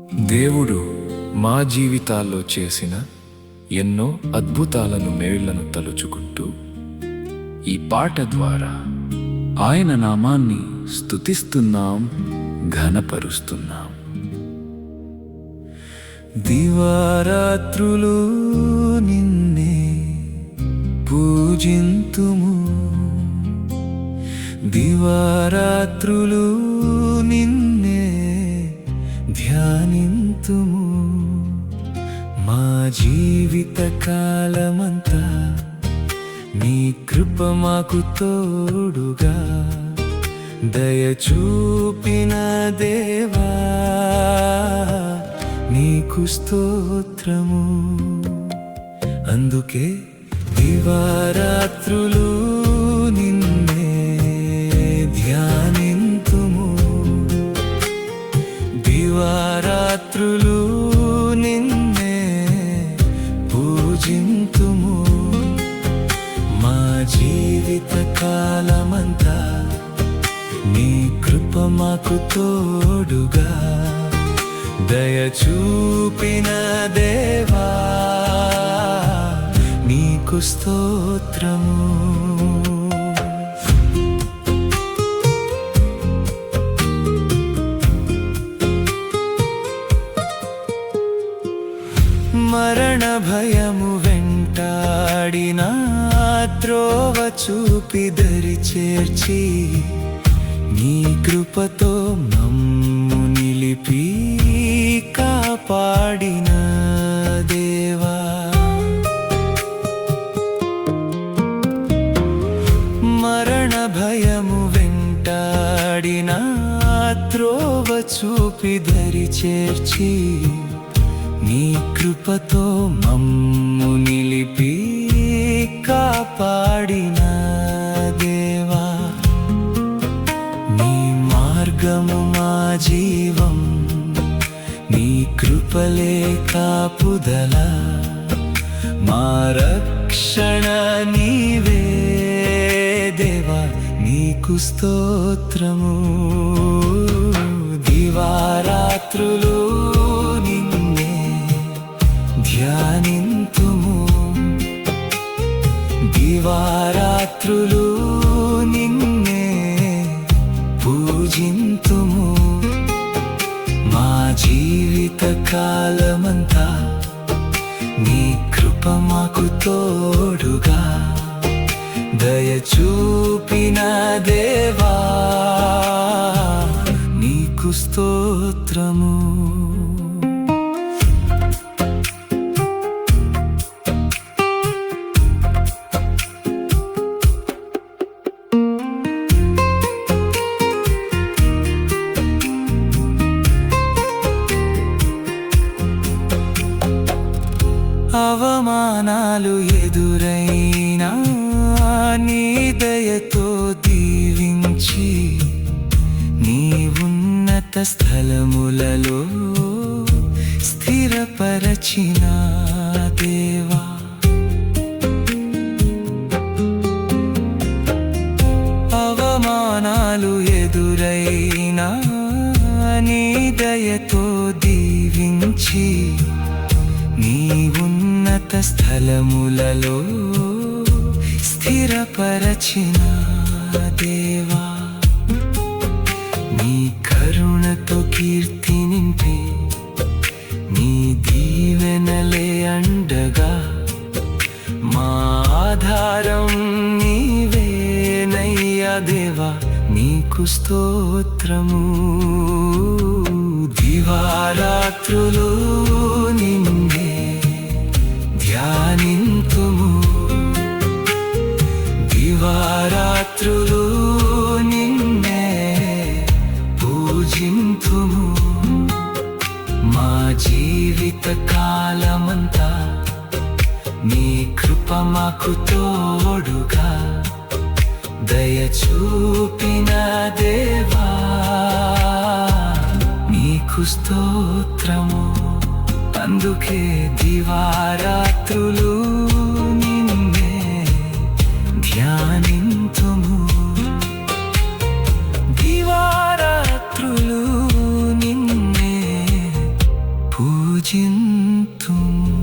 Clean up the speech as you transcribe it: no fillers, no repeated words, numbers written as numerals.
దేవుడు మా జీవితాల్లో చేసిన ఎన్నో అద్భుతాలను మేళ్లను తలుచుకుంటూ ఈ పాట ద్వారా ఆయన నామాన్ని స్తుతిస్తున్నాం, ఘనపరుస్తున్నాం. దివారాత్రులు నిన్నే పూజింతుము, దివారాత్రులు నిన్నే ధ్యానింతుము. మా జీవిత కాలమంతా నీ కృప మాకు తోడుగా, దయచూపిన దేవా నీకు స్తోత్రము. అందుకే దివారాత్రులు నిన్నే ధ్యానింతుము, దివారాత్రులు నిన్నే పూజింతుము. మా జీవిత కాలమంతా నీ కృప మాకు తోడుగా, దయచూపిన దేవా నీకు స్తోత్రము. మరణ భయము వెంటాడిన త్రోవ చూపి దరి చేర్చి, నీ కృపతో మమ్ము నిలిపి కాపాడిన దేవా. మరణ భయము వెంటాడిన త్రోవ చూపి దరి చేర్చి, నీ కృపతో మమ్ము నిలిపి కాపాడిన దేవా. నీ మార్గము మా జీవం, నీ కృపలే కాపుదల, మా రక్షణ నీవే దేవా నీకు స్తోత్రము. దివారాత్రులు నిన్నే ధ్యానింతుము, దివారాత్రులు నిన్నే పూజింతుము. మా జీవిత కాలమంతా నీ కృప మాకు తోడుగా, దయచూపిన దేవా నీకు స్తోత్రము. అవమానాలు ఎదురైనా నీ దయతో దీవించి, నీ ఉన్నత స్థలములలో స్థిరపరచిన దేవా. అవమానాలు ఎదురైనా నీ దయతో దీవించి, నీ ఉన్నత స్థలములలో స్థిరపరచిన దేవా. నీ కరుణతో కీర్తి నింపి, నీ దీవెనలే అండగా, మా ఆధారం నీవేనయ్యా దేవా నీకు స్తోత్రము. దివారాత్రులు నిన్నే ధ్యానింతుము, దివారాత్రులు నిన్నే పూజింతుము. మా జీవిత కాలమంతా నీ కృప మాకు తోడుగా, దయచూపిన దేవా నీకు స్తోత్రము. అందుకే దివారాత్రులు నిన్నే ధ్యానింతుము, దివారాత్రులు నిన్నే పూజింతుము